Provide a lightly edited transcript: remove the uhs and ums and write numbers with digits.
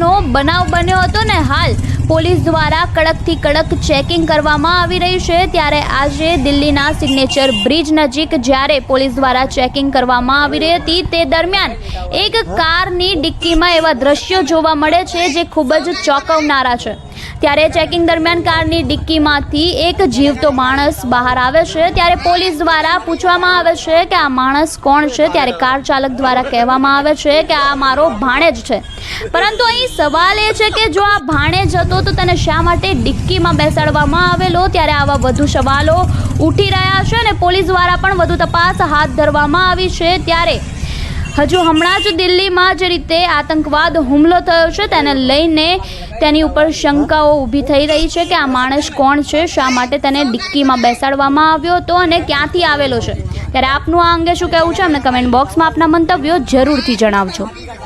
હોવાનો બનાવ બન્યો હતો ને હાલ પોલીસ દ્વારા કડકથી કડક ચેકિંગ કરવામાં આવી રહ્યું છે। ત્યારે આજે દિલ્હીના સિગ્નેચર બ્રિજ નજીક જ્યારે પોલીસ દ્વારા ચેકિંગ કરવામાં આવી રહી હતી તે દરમિયાન એક કારની ડિક્કીમાં એવા દ્રશ્યો જોવા મળે છે જે ખૂબ જ ચોંકાવનારા છે। ત્યારે ચેકિંગ દરમિયાન કારની ડિક્કીમાંથી એક જીવતો માણસ બહાર આવે છે। ત્યારે પોલીસ દ્વારા પૂછવામાં આવે છે કે આ માણસ કોણ છે। ત્યારે કાર ચાલક દ્વારા કહેવામાં આવે છે કે આ મારો ભાણેજ છે, પરંતુ અહીં સવાલ એ છે કે જો આ ભાણેજ હતો તો તેને શા માટે ડિક્કીમાં બેસાડવામાં આવેલો। ત્યારે આવા વધુ સવાલો ઉઠી રહ્યા છે અને પોલીસ દ્વારા પણ વધુ તપાસ હાથ ધરવામાં આવી છે। ત્યારે હજુ હમણાં જ દિલ્હીમાં જે રીતે આતંકવાદ હુમલો થયો છે તેને લઈને તેની ઉપર શંકાઓ ઊભી થઈ રહી છે કે આ માણસ કોણ છે, શા માટે તેને ડિક્કીમાં બેસાડવામાં આવ્યો હતો અને ક્યાંથી આવેલો છે। ત્યારે આપનું આ અંગે શું કહેવું છે અમને કમેન્ટ બોક્સમાં આપના મંતવ્યો જરૂરથી જણાવજો।